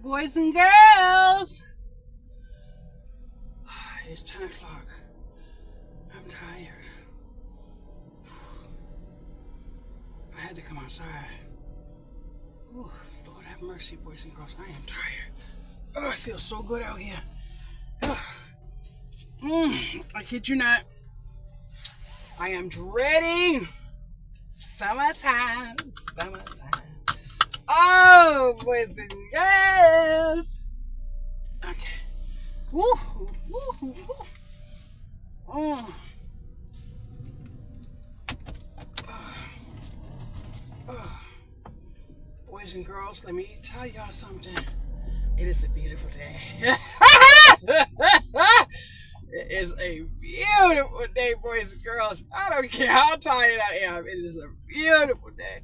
Boys and girls, it's 10 o'clock. I'm tired. I had to come outside. Ooh, Lord have mercy, boys and girls. I am tired. Oh, I feel so good out here. I kid you not. I am dreading summertime. Summertime. Oh, boys and girls. Okay. Woo, woo, woo, woo. Boys and girls, let me tell y'all something. It is a beautiful day. It is a beautiful day, boys and girls. I don't care how tired I am. It is a beautiful day.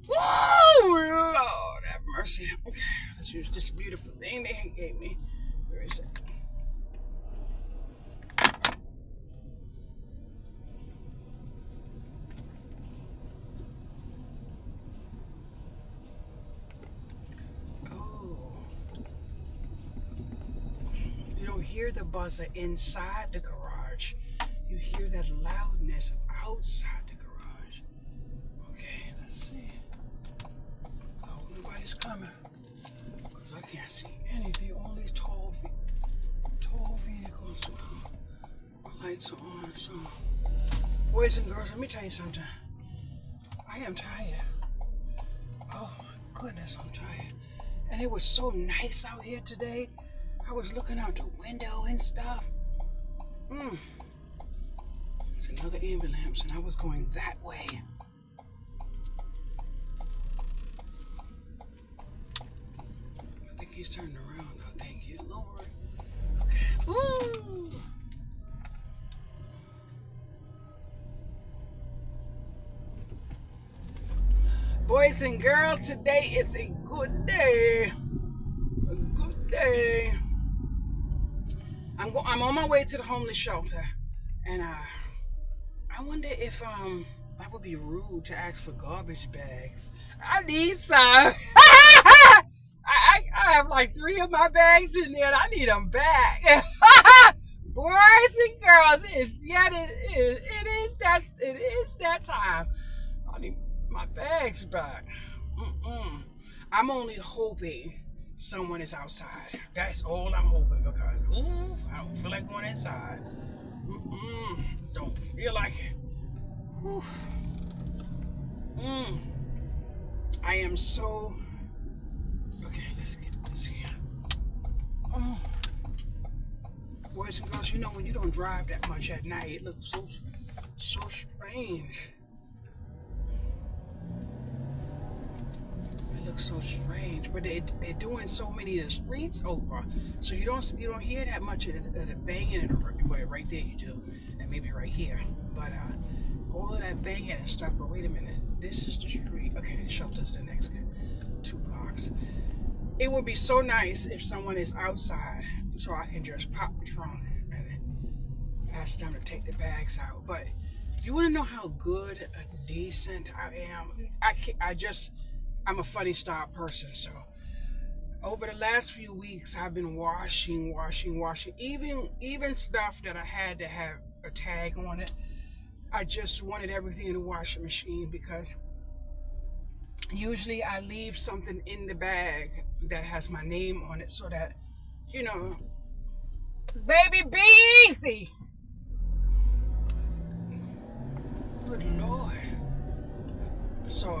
Woo! Lord have mercy. Okay, let's use this beautiful thing they gave me. Where is it? Oh. You don't hear the buzzer inside the garage. You hear that loudness outside the garage. Okay, let's see. Oh, nobody's coming. Because I can't see anything. All these tall vehicles. So my lights are on. So, boys and girls, let me tell you something. I am tired. Oh my goodness, I'm tired. And it was so nice out here today. I was looking out the window and stuff. It's another ambulance, and I was going that way. I think he's turning around now. Thank you, Lord. Okay. Woo! Boys and girls, today is a good day. A good day. I'm on my way to the homeless shelter, and I wonder if I would be rude to ask for garbage bags. I need some. I have like 3 of my bags in there, and I need them back. Boys and girls, it is that time. I need my bags back. I'm only hoping someone is outside. That's all I'm hoping, because I don't feel like going inside. Don't feel like it. I am so. Okay, let's get this here. Boys and girls, you know when you don't drive that much at night, it looks so strange. It looks so strange, but they're doing so many of the streets over, so you don't hear that much of the banging. Right there you do, and maybe right here, but all of that banging and stuff. But wait a minute, this is the street. Okay, the shelter's the next 2 blocks. It would be so nice if someone is outside, so I can just pop the trunk and ask them to take the bags out. But you want to know how good, decent I am? I'm a funny style person, so over the last few weeks I've been washing, even stuff that I had to have a tag on it. I just wanted everything in the washing machine, because usually I leave something in the bag that has my name on it, so that, baby, be easy. Good Lord. So,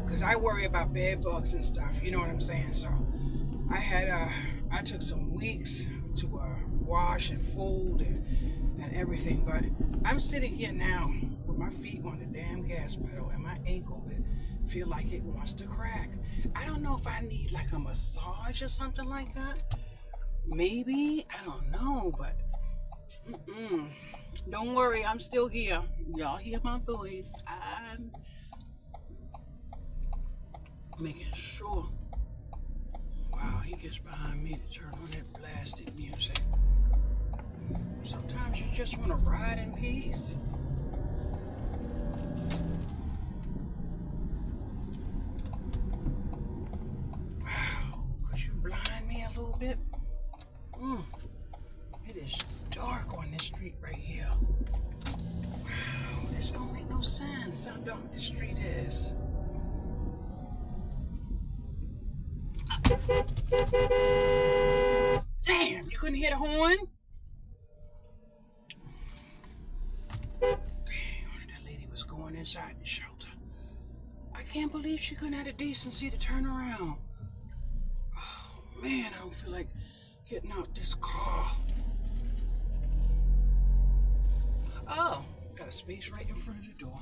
because I worry about bed bugs and stuff, you know what I'm saying? So, I took some weeks to wash and fold and everything, but I'm sitting here now with my feet on the damn gas pedal, and my ankle feel like it wants to crack. I don't know if I need like a massage or something like that. Maybe, I don't know, but don't worry, I'm still here. Y'all hear my voice. I'm making sure. Wow, he gets behind me to turn on that blasted music. Sometimes you just want to ride in peace. Wow. this. Damn, you couldn't hear the horn? Damn, that lady was going inside the shelter. I can't believe she couldn't have the decency to turn around. Oh, man, I don't feel like getting out this car. Oh, got a space right in front of the door.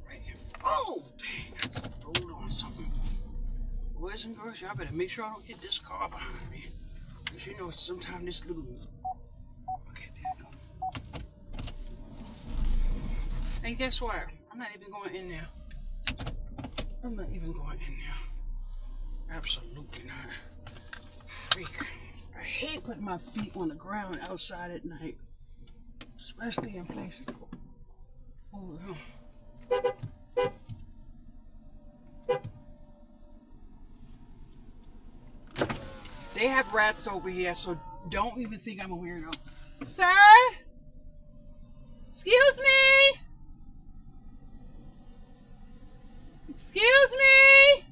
Right here. Oh, dang, I just rolled on something. Boys and girls, y'all better make sure I don't hit this car behind me. Because you know, sometimes this little... Okay, there you go. And guess what? I'm not even going in there. I'm not even going in there. Absolutely not. Freak. I hate putting my feet on the ground outside at night. Especially in places. Oh, no. They have rats over here, so don't even think I'm a weirdo. Sir? Excuse me? Excuse me?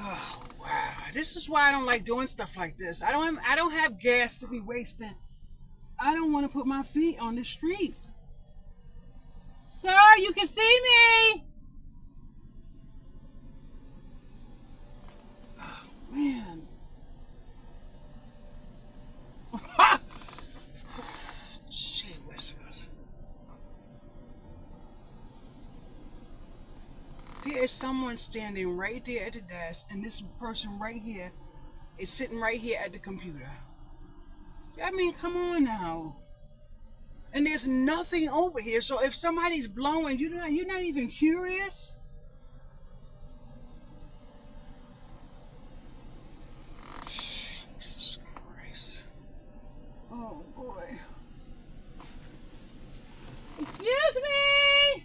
Oh, wow. This is why I don't like doing stuff like this. I don't have gas to be wasting. I don't want to put my feet on the street. Sir, you can see me. Oh, man. Gee whiskers. There is someone standing right there at the desk, and this person right here is sitting right here at the computer. I mean, come on now. And there's nothing over here, so if somebody's blowing, you're not even curious? Jesus Christ. Oh, boy. Excuse me!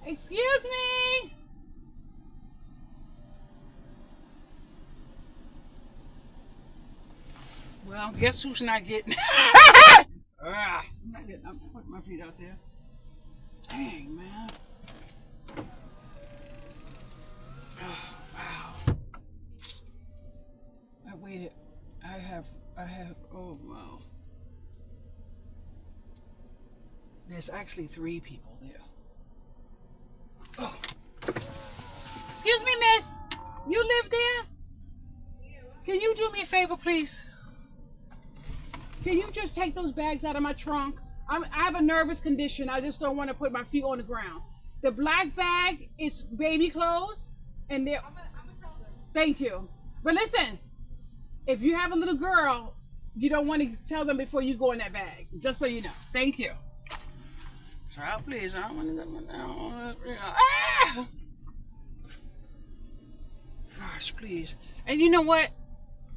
Excuse me! Well, guess who's not getting... I'm putting my feet out there. Dang, man. Oh, wow. I waited. I have, oh, wow. There's actually 3 people there. Oh. Excuse me, miss. You live there? Can you do me a favor, please? Can you just take those bags out of my trunk? I have a nervous condition. I just don't want to put my feet on the ground. The black bag is baby clothes, and they're... Thank you. But listen, if you have a little girl, you don't want to tell them before you go in that bag. Just so you know. Thank you. Child, please. I don't want to go down. Ah! Gosh, please. And you know what?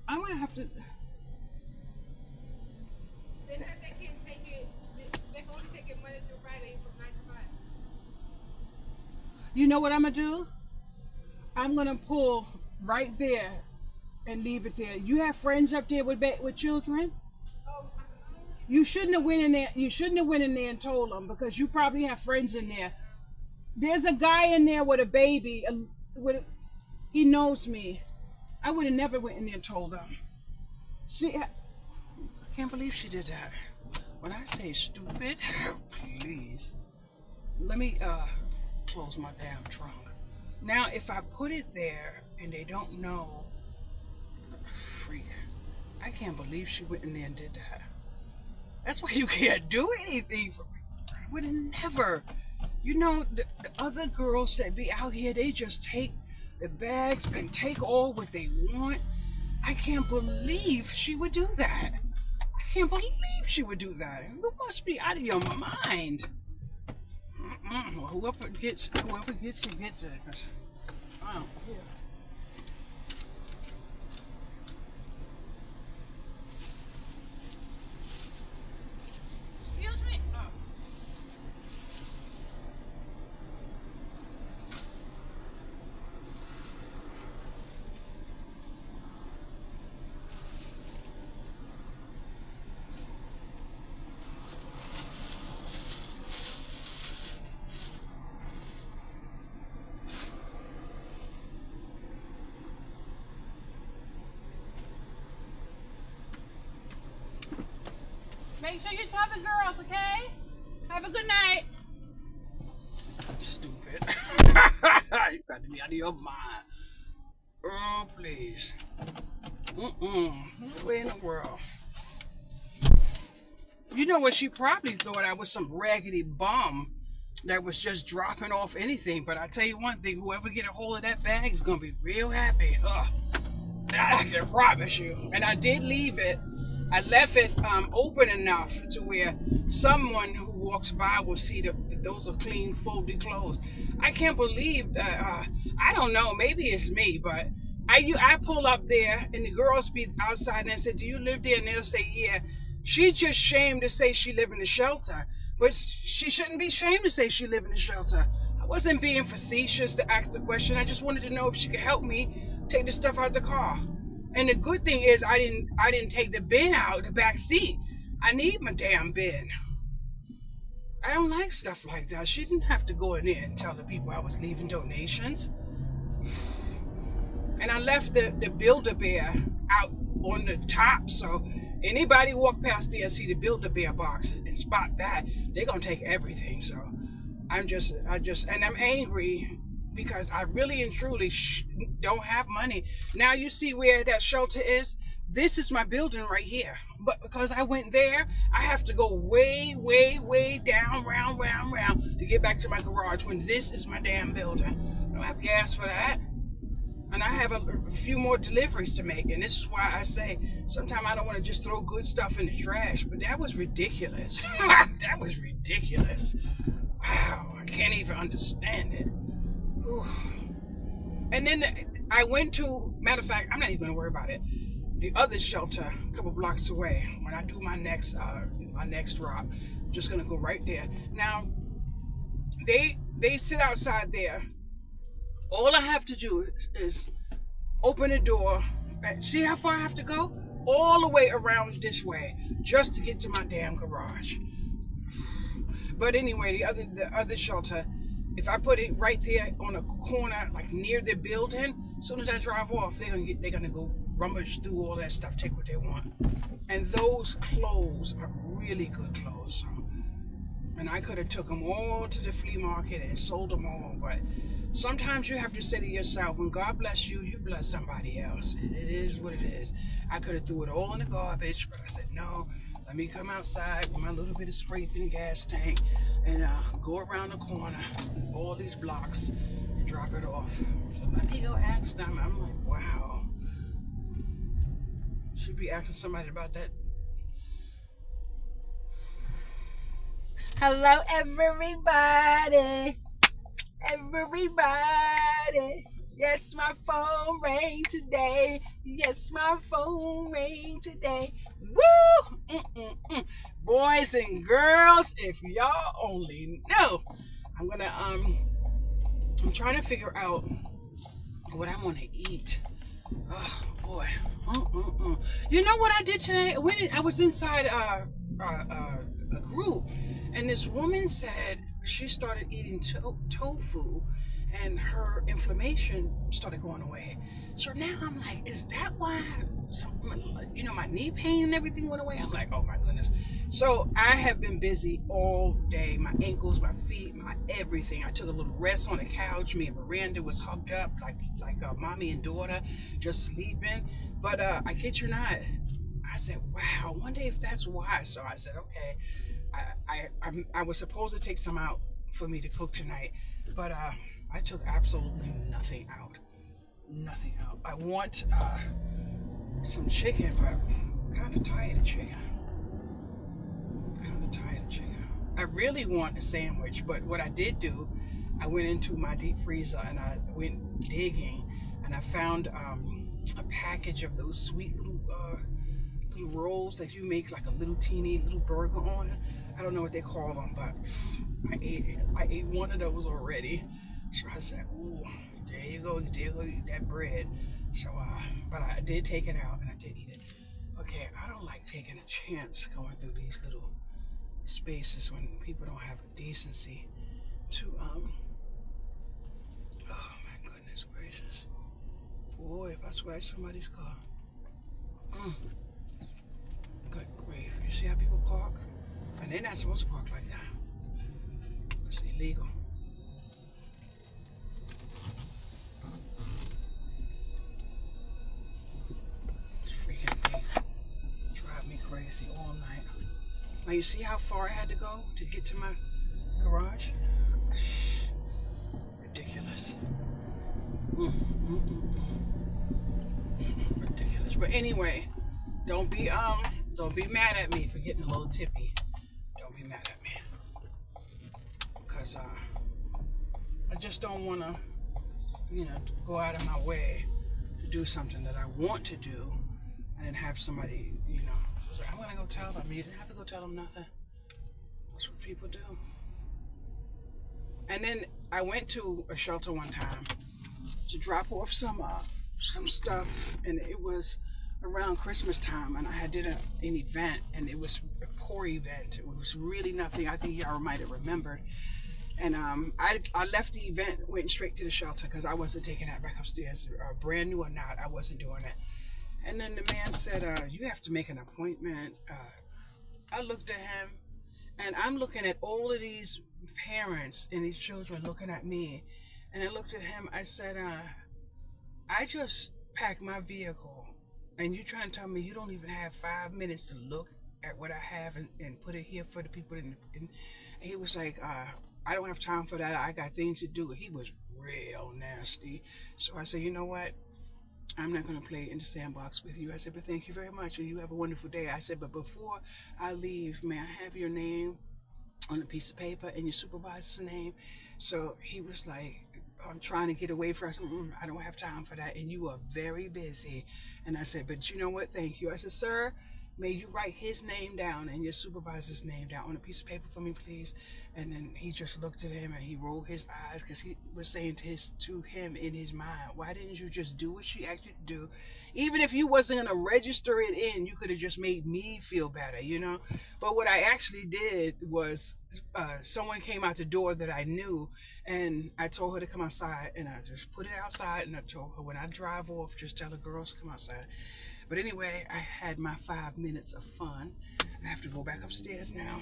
I'm going to have to... They said they can't take it. They can only take it Monday through Friday from 9 to 5. You know what I'm going to do? I'm going to pull right there and leave it there. You have friends up there with children? You shouldn't have went in there. You shouldn't have went in there and told them, because you probably have friends in there. There's a guy in there with a baby. He knows me. I would have never went in there and told them. I can't believe she did that. When I say stupid, please. Let me close my damn trunk. Now, if I put it there and they don't know, freak. I can't believe she went in there and did that. That's why you can't do anything for me. I would have never. You know, the other girls that be out here, they just take the bags and take all what they want. I can't believe she would do that. I can't believe she would do that. You must be out of your mind. Whoever gets it, gets it. I don't care. Excuse me. Make sure you tell the girls, okay? Have a good night. Stupid. You got to be out of your mind. Oh, please. No way in the world. You know what? She probably thought I was some raggedy bum that was just dropping off anything. But I tell you one thing, whoever get a hold of that bag is gonna be real happy. I can promise you. And I did leave it. I left it open enough to where someone who walks by will see that those are clean, folded clothes. I can't believe that. I don't know. Maybe it's me, but I pull up there and the girls be outside and I said, "Do you live there?" And they'll say, "Yeah." She's just ashamed to say she live in a shelter, but she shouldn't be ashamed to say she live in a shelter. I wasn't being facetious to ask the question. I just wanted to know if she could help me take the stuff out the car. And the good thing is I didn't take the bin out the back seat. I need my damn bin. I don't like stuff like that. She didn't have to go in there and tell the people I was leaving donations. And I left the Build-A-Bear out on the top, so anybody walk past there and see the Build-A-Bear box and spot that, they're gonna take everything. So and I'm angry because I really and truly don't have money. Now you see where that shelter is. This is my building right here, but because I went there, I have to go way, way, way down, round to get back to my garage when this is my damn building. I don't have gas for that. And I have a few more deliveries to make. And this is why I say sometimes I don't want to just throw good stuff in the trash. But that was ridiculous. That was ridiculous. Wow. I can't even understand it. Whew. And then I went to, matter of fact, I'm not even going to worry about it. The other shelter, a couple blocks away, when I do my next drop, I'm just going to go right there. Now, they sit outside there. All I have to do is open the door. See how far I have to go? All the way around this way just to get to my damn garage. But anyway, the other shelter, if I put it right there on a corner, like near the building, as soon as I drive off, they're gonna go rummage through all that stuff, take what they want. And those clothes are really good clothes. And I could have took them all to the flea market and sold them all, but sometimes you have to say to yourself, when God bless you, you bless somebody else. It is what it is. I could have threw it all in the garbage, but I said, no, let me come outside with my little bit of spray in gas tank and go around the corner, all these blocks, and drop it off. So let me go ask them. I'm like, wow. Should be asking somebody about that. Hello, everybody. Everybody. Yes, my phone rang today. Yes, my phone rang today. Woo! Boys and girls, if y'all only know. I'm trying to figure out what I want to eat. Oh, boy. You know what I did today? I was inside a group, and this woman said she started eating tofu and her inflammation started going away. So now I'm like, is that why my knee pain and everything went away? I'm like, oh my goodness. So I have been busy all day. My ankles, my feet, my everything. I took a little rest on the couch. Me and Miranda was hugged up like mommy and daughter, just sleeping. But I kid you not, I said, wow, I wonder if that's why. So I said, okay. I was supposed to take some out for me to cook tonight, but I took absolutely nothing out. Nothing out. I want some chicken, but I'm kind of tired of chicken. I really want a sandwich, but what I did do, I went into my deep freezer and I went digging, and I found a package of those sweet little rolls that you make like a little teeny little burger on. I don't know what they call them, but I ate one of those already. So I said, ooh, there you go, eat that bread. So but I did take it out and I did eat it. Okay, I don't like taking a chance going through these little spaces when people don't have a decency to oh my goodness gracious. Boy, if I scratch somebody's car. Good grief. You see how people park? And they're not supposed to park like that. It's illegal. It's freaking thing. Drive me crazy all night. Now you see how far I had to go to get to my garage? Ridiculous. Ridiculous. But anyway, don't be mad at me for getting a little tippy. Don't be mad at me. Because I just don't want to, go out of my way to do something that I want to do and then have somebody, so I'm going to go tell them. You didn't have to go tell them nothing. That's what people do. And then I went to a shelter one time to drop off some stuff, and it was around Christmas time, and I did an event, and it was a poor event. It was really nothing. I think y'all might have remembered. And I left the event, went straight to the shelter because I wasn't taking that back upstairs. Brand new or not, I wasn't doing it. And then the man said, you have to make an appointment. I looked at him, and I'm looking at all of these parents and these children looking at me. And I looked at him, I said, I just packed my vehicle, and you trying to tell me you don't even have 5 minutes to look at what I have and put it here for the people. And he was like, I don't have time for that. I got things to do. He was real nasty. So I said, you know what? I'm not going to play in the sandbox with you. I said, but thank you very much, and you have a wonderful day. I said, but before I leave, may I have your name on a piece of paper and your supervisor's name? So he was like, I'm trying to get away from us. I don't have time for that, and you are very busy. And I said, but you know what? Thank you. I said, sir, may you write his name down and your supervisor's name down on a piece of paper for me, please? And then he just looked at him and he rolled his eyes because he was saying to him in his mind, why didn't you just do what she asked you to do? Even if you wasn't going to register it in, you could have just made me feel better, But what I actually did was someone came out the door that I knew, and I told her to come outside, and I just put it outside, and I told her when I drive off, just tell the girls to come outside. But anyway, I had my 5 minutes of fun. I have to go back upstairs now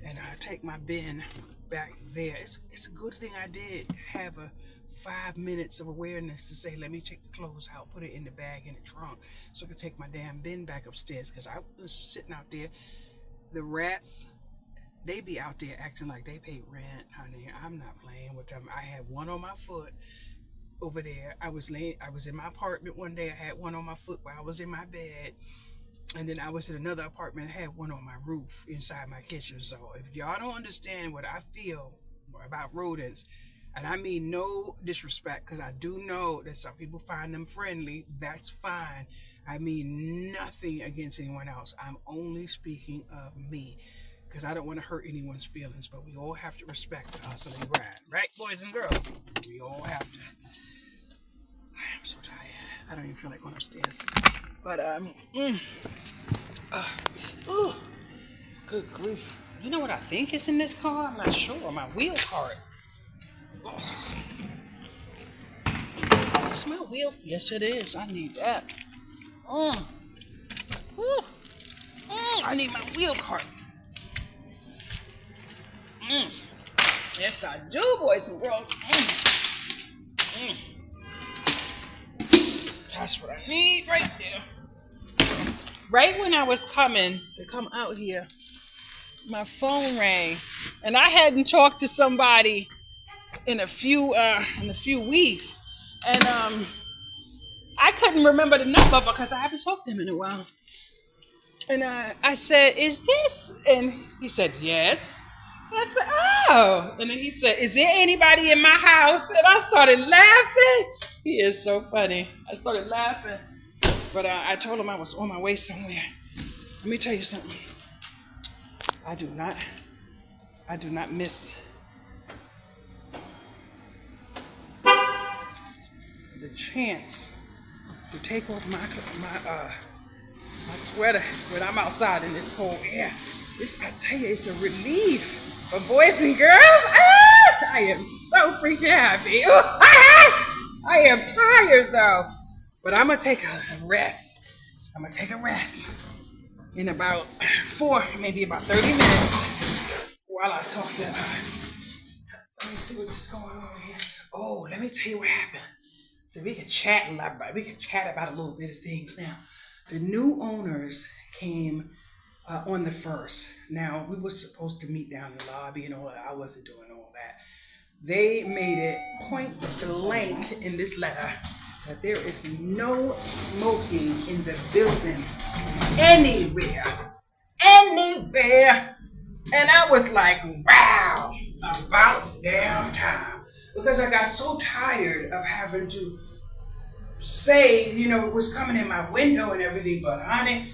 and take my bin back there. It's a good thing I did have a 5 minutes of awareness to say, let me take the clothes out, put it in the bag in the trunk, so I could take my damn bin back upstairs, because I was sitting out there. The rats, they be out there acting like they pay rent, honey. I'm not playing with them. I had one on my foot over there. I was in my apartment one day. I had one on my foot while I was in my bed, and then I was in another apartment. I had one on my roof inside my kitchen. So if y'all don't understand what I feel about rodents, and I mean no disrespect, because I do know that some people find them friendly, that's fine. I mean nothing against anyone else. I'm only speaking of me, because I don't want to hurt anyone's feelings, but we all have to respect us and they ride, right, boys and girls? We all have to. I am so tired. I don't even feel like going upstairs. But good grief. You know what I think is in this car? I'm not sure. My wheel cart. It's my wheel. Yes, it is. I need that. I need my wheel cart. Yes, I do, boys and girls. That's what I need right there. Right when I was coming to come out here, my phone rang, and I hadn't talked to somebody in a few weeks, and I couldn't remember the number because I haven't talked to him in a while. And I said, "Is this?" And he said, "Yes." And I said, "Oh." And then he said, "Is there anybody in my house?" And I started laughing. He is so funny. I started laughing, but I told him I was on my way somewhere. Let me tell you something. I do not miss the chance to take off my sweater when I'm outside in this cold air. I tell you, it's a relief. But boys and girls, I am so freaking happy. I am tired though, but I'm gonna take a rest. in about maybe about 30 minutes while I talk to let me see what's going on here. Oh, let me tell you what happened. So we can chat a lot about we can chat about a little bit of things now. The new owners came on the first. Now we were supposed to meet down in the lobby and all that. I wasn't doing all that. They made it point blank in this letter that there is no smoking in the building anywhere. Anywhere. And I was like, wow, about damn time. Because I got so tired of having to say, it was coming in my window and everything, but honey,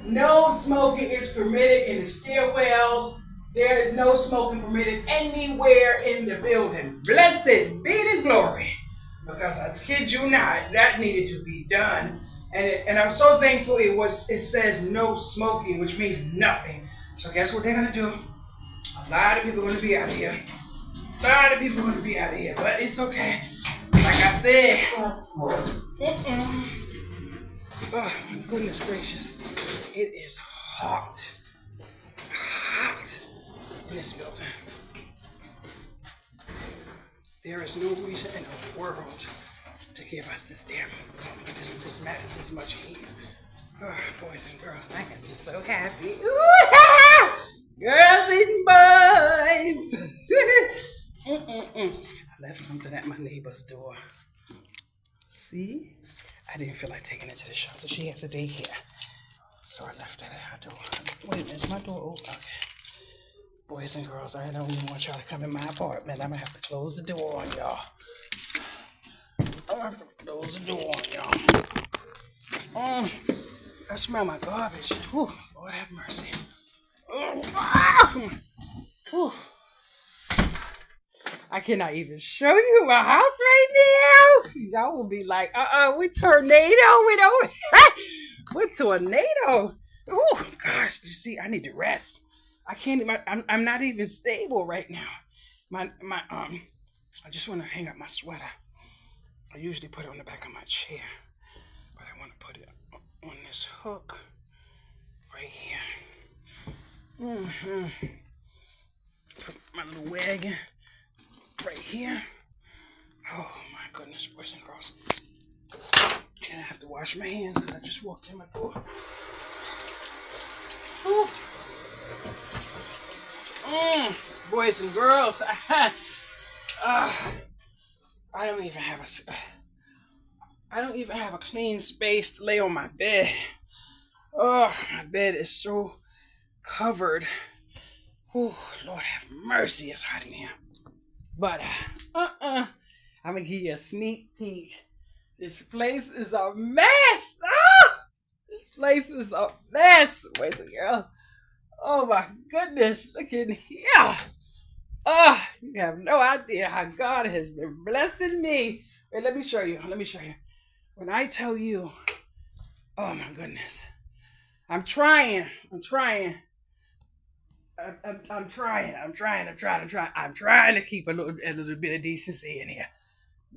no smoking is permitted in the stairwells. There is no smoking permitted anywhere in the building. Blessed be the glory. Because I kid you not, that needed to be done. And I'm so thankful it says no smoking, which means nothing. So guess what they're gonna do? A lot of people are gonna be out of here. A lot of people are gonna be out of here, but it's okay. Like I said. Oh my goodness gracious. It is hot. Hot in this building. There is no reason in the world to give us this much heat. Oh, boys and girls, I am so happy. Girls and boys. I left something at my neighbor's door. See? I didn't feel like taking it to the shelter. She has a daycare. So I left that at her door. Wait a minute, is my door open? Okay. Boys and girls, I don't even want y'all to come in my apartment. I'm going to have to close the door on y'all. I'm going to have to close the door on y'all. I smell my garbage. Whew, Lord have mercy. I cannot even show you my house right now. Y'all will be like, we tornado went over. What tornado? Oh gosh, you see, I need to rest. I can't even, I'm not even stable right now. I just want to hang up my sweater. I usually put it on the back of my chair, but I want to put it on this hook right here. Put my little wagon right here. Oh my goodness, boys and girls. And I have to wash my hands because I just walked in my door. Boys and girls, I don't even have a clean space to lay on my bed. Oh, my bed is so covered. Oh, Lord have mercy, it's hot in here. But I'm gonna give you a sneak peek. This place is a mess. This place is a mess, boys and girls. Oh my goodness, look in here. You have no idea how God has been blessing me. Wait, let me show you. When I tell you, oh my goodness, I'm trying to keep a little bit of decency in here.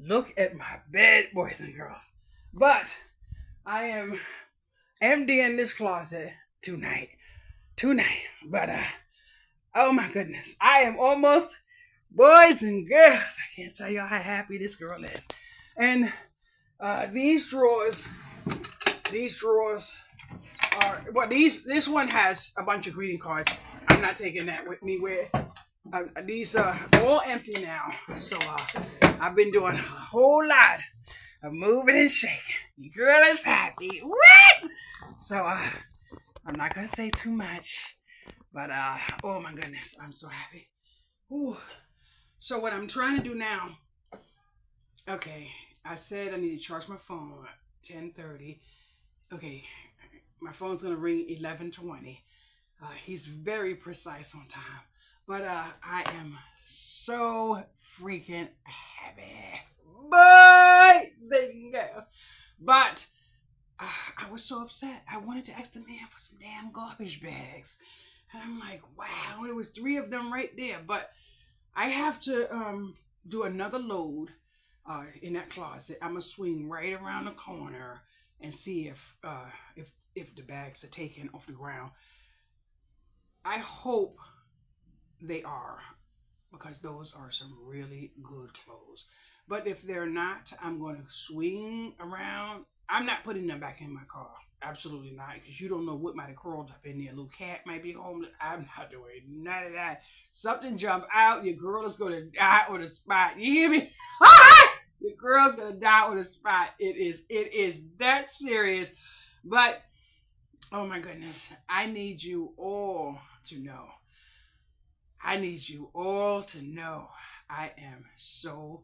Look at my bed, boys and girls. But I am emptying this closet tonight. But oh my goodness, I am almost, boys and girls, I can't tell you how happy this girl is. And these drawers are, well, this one has a bunch of greeting cards. I'm not taking that with me. These are all empty now. So I've been doing a whole lot of moving and shaking. The girl is happy. What? So I'm not gonna say too much, but oh my goodness, I'm so happy. Ooh. So what I'm trying to do now, okay, I said I need to charge my phone at 10:30. Okay, my phone's gonna ring 11:20. He's very precise on time, but I am so freaking happy, boys and girls. But I was so upset. I wanted to ask the man for some damn garbage bags. And I'm like, wow, there was 3 of them right there. But I have to do another load in that closet. I'm going to swing right around the corner and see if the bags are taken off the ground. I hope they are, because those are some really good clothes. But if they're not, I'm going to swing around. I'm not putting them back in my car. Absolutely not, because you don't know what might have crawled up in there. A little cat might be home. I'm not doing none of that. Something jump out, your girl is going to die on the spot. You hear me? Your girl's going to die on the spot. It is that serious. But oh my goodness, I need you all to know. I need you all to know I am so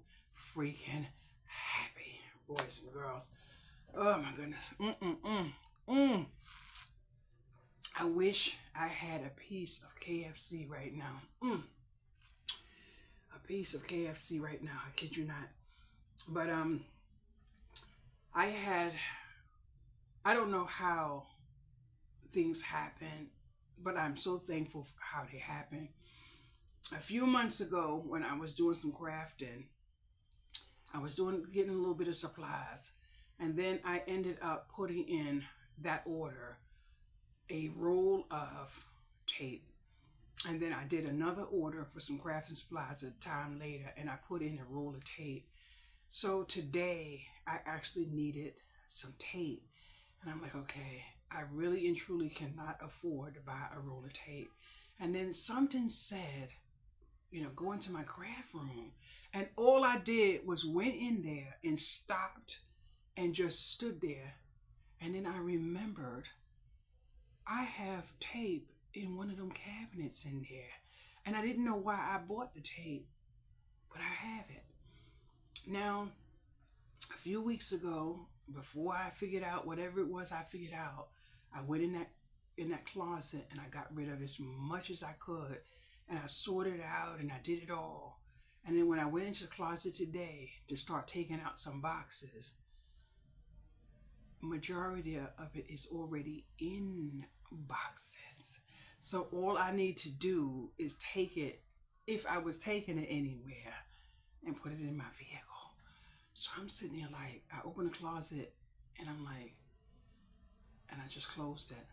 freaking happy, boys and girls. Oh my goodness. Mm. I wish I had a piece of KFC right now. A piece of KFC right now. I kid you not. But I had, I don't know how things happen, but I'm so thankful for how they happen. A few months ago, when I was doing some crafting, I was getting a little bit of supplies, and then I ended up putting in that order a roll of tape, and then I did another order for some crafting supplies a time later, and I put in a roll of tape. So today I actually needed some tape, and I'm like, okay, I really and truly cannot afford to buy a roll of tape. And then something said, go into my craft room. And all I did was went in there and stopped and just stood there. And then I remembered I have tape in one of them cabinets in there. And I didn't know why I bought the tape, but I have it. Now, a few weeks ago, before I figured out whatever it was I figured out, I went in that closet and I got rid of as much as I could, and I sorted out and I did it all. And then when I went into the closet today to start taking out some boxes, majority of it is already in boxes. So all I need to do is take it, if I was taking it anywhere, and put it in my vehicle. So I'm sitting there like, I open the closet and I'm like, and I just closed it.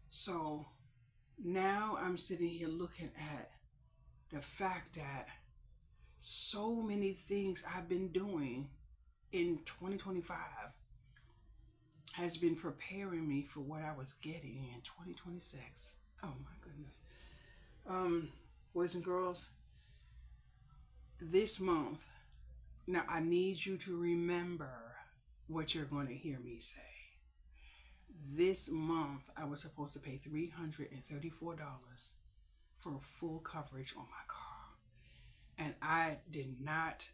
So now I'm sitting here looking at the fact that so many things I've been doing in 2025 has been preparing me for what I was getting in 2026. Oh my goodness. Boys and girls, this month, now I need you to remember what you're going to hear me say. This month, I was supposed to pay $334 for full coverage on my car. And I did not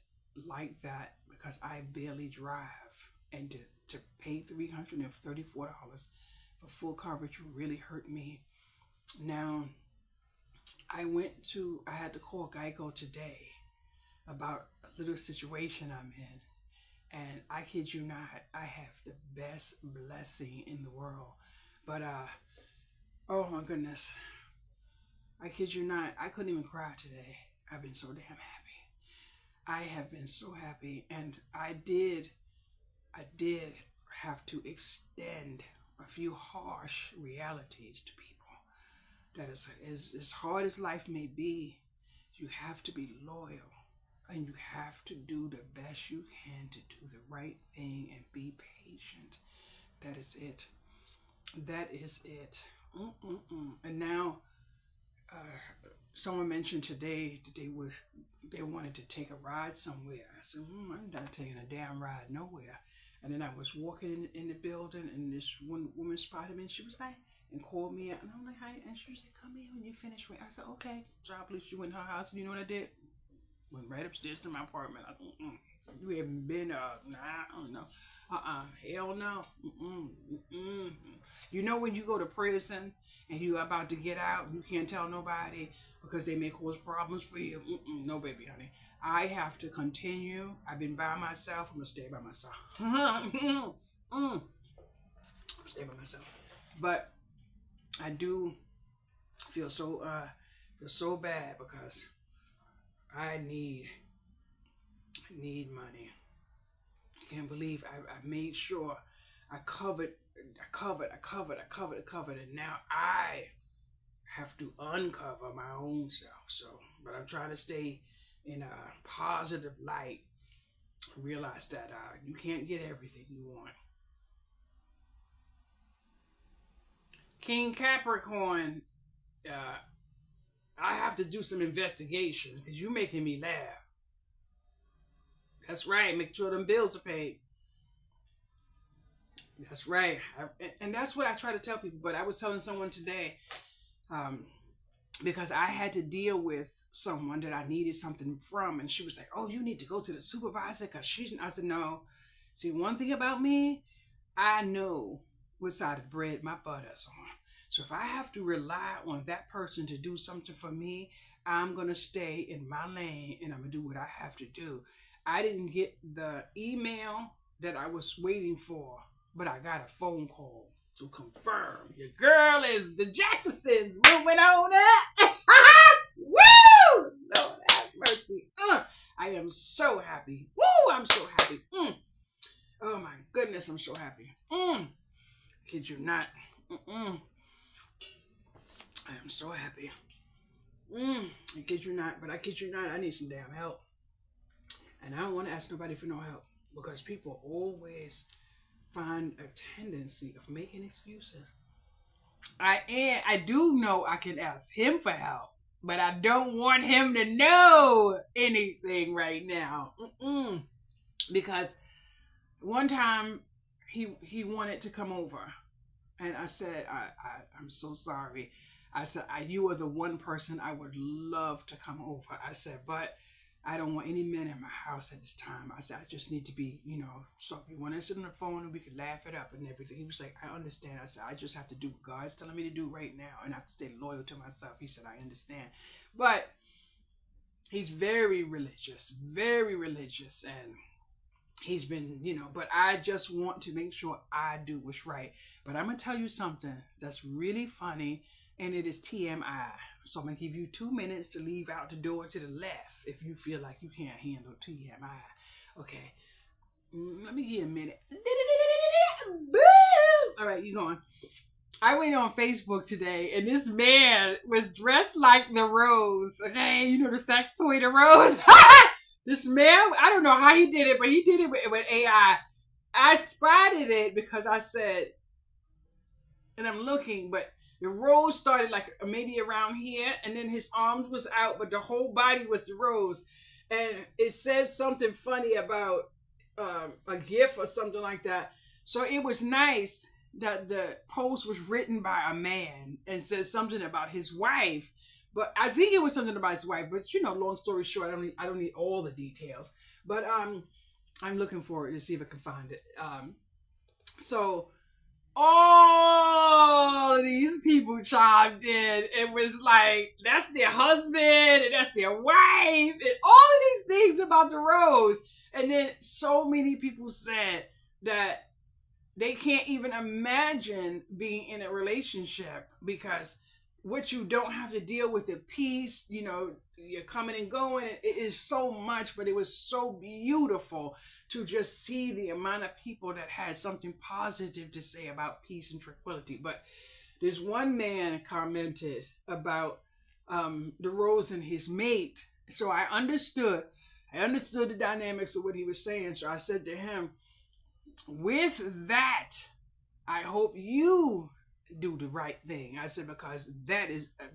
like that because I barely drive. And to pay $334 for full coverage really hurt me. Now, I had to call Geico today about a little situation I'm in. And I kid you not, I have the best blessing in the world. But, oh my goodness. I kid you not, I couldn't even cry today. I've been so damn happy. I have been so happy. And I did have to extend a few harsh realities to people. That is, as hard as life may be, you have to be loyal. And you have to do the best you can to do the right thing and be patient. That is it. That is it. And now, someone mentioned today that they wanted to take a ride somewhere. I said, I'm not taking a damn ride nowhere. And then I was walking in the building, and this one woman spotted me, and she was like, and called me out, and I'm like, hi, and she was like, come in when you finish. I said, okay. So I placed you in her house, and you know what I did? Went right upstairs to my apartment. I thought, you haven't been, nah, I don't know. Hell no. You know when you go to prison and you are about to get out, you can't tell nobody because they may cause problems for you. No, baby, honey. I have to continue. I've been by myself. I'm going to stay by myself. Stay by myself. But I do feel so bad because I need money. I can't believe I made sure I covered, and now I have to uncover my own self. So, but I'm trying to stay in a positive light. Realize that you can't get everything you want. King Capricorn, uh, I have to do some investigation because you're making me laugh. That's right. Make sure them bills are paid. That's right. And that's what I try to tell people. But I was telling someone today, um, because I had to deal with someone that I needed something from, and she was like, "Oh, you need to go to the supervisor because she's." I said, "No. See, one thing about me, I know what side of bread my butter's on. So if I have to rely on that person to do something for me, I'm gonna stay in my lane and I'm gonna do what I have to do." I didn't get the email that I was waiting for, but I got a phone call to confirm your girl is the Jeffersons moving on up. Woo! Lord have mercy. I am so happy. Woo! I'm so happy. Oh my goodness, I'm so happy. Kid you not. I am so happy. I kid you not, but I kid you not, I need some damn help. And I don't want to ask nobody for no help because people always find a tendency of making excuses. I do know I can ask him for help, but I don't want him to know anything right now. Because one time he wanted to come over, and I said I'm so sorry. I said you are the one person I would love to come over. I said, but I don't want any men in my house at this time. I said, I just need to be, so if you want to sit on the phone and we could laugh it up and everything. He was like, I understand. I said, I just have to do what God's telling me to do right now and I have to stay loyal to myself. He said, I understand. But he's very religious, and he's been, but I just want to make sure I do what's right. But I'm going to tell you something that's really funny, and it is TMI. So I'm going to give you 2 minutes to leave out the door to the left if you feel like you can't handle TMI. Okay. Let me give you a minute. All right, you going. I went on Facebook today, and this man was dressed like the Rose. Okay, you know the sex toy, the Rose? This man, I don't know how he did it, but he did it with AI. I spotted it because I said, and I'm looking, but the rose started like maybe around here, and then his arms was out, but the whole body was the rose. And it says something funny about a gift or something like that. So it was nice that the post was written by a man and says something about his wife. But I think it was something about his wife. But long story short, I don't need all the details. But I'm looking forward to see if I can find it. So all of these people chimed in. It was like, that's their husband and that's their wife and all of these things about the rose. And then so many people said that they can't even imagine being in a relationship because what you don't have to deal with, the peace, you're coming and going. It is so much, but it was so beautiful to just see the amount of people that had something positive to say about peace and tranquility. But there's one man commented about the rose and his mate. So I understood the dynamics of what he was saying. So I said to him, with that, I hope you do the right thing. I said, because that is a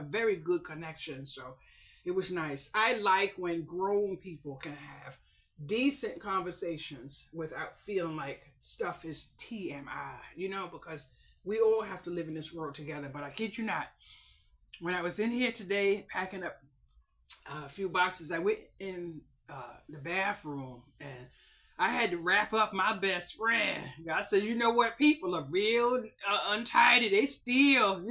very good connection. So it was nice. I like when grown people can have decent conversations without feeling like stuff is TMI, because we all have to live in this world together. But I kid you not, when I was in here today packing up a few boxes, I went in the bathroom and I had to wrap up my best friend. I said, you know what? People are real untidy. They steal,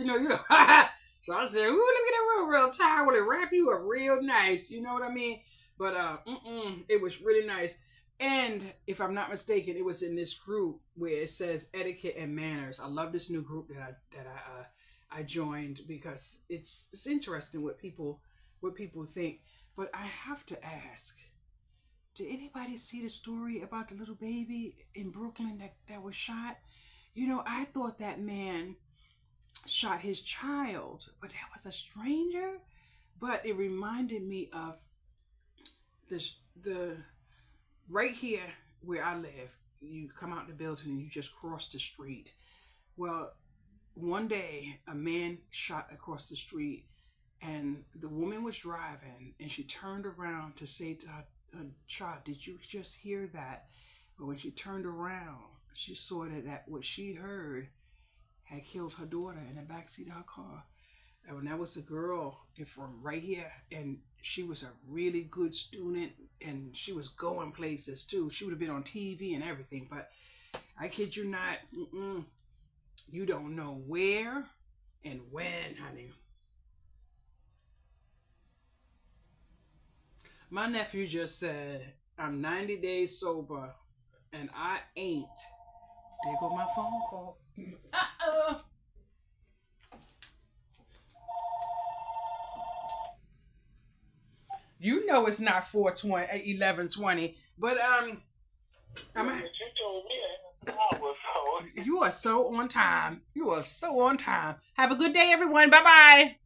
So I said, ooh, let me get a real towel and wrap you up real nice. You know what I mean? But it was really nice. And if I'm not mistaken, it was in this group where it says etiquette and manners. I love this new group that I joined because it's interesting what people think. But I have to ask, Did anybody see the story about the little baby in Brooklyn that was shot? You know, I thought that man shot his child, but that was a stranger. But it reminded me of the right here where I live. You come out the building and you just cross the street. Well, one day a man shot across the street, and the woman was driving, and she turned around to say to her child, "Did you just hear that?" But when she turned around, she saw that what she heard had killed her daughter in the backseat of her car. And that was a girl from right here, and she was a really good student, and she was going places too. She would have been on TV and everything, but I kid you not, you don't know where and when, honey. My nephew just said, I'm 90 days sober, and I ain't. There go my phone call. Uh-oh. You know it's not 4:20, 11:20, but I'm. You told me I was so. You are so on time. You are so on time. Have a good day, everyone. Bye bye.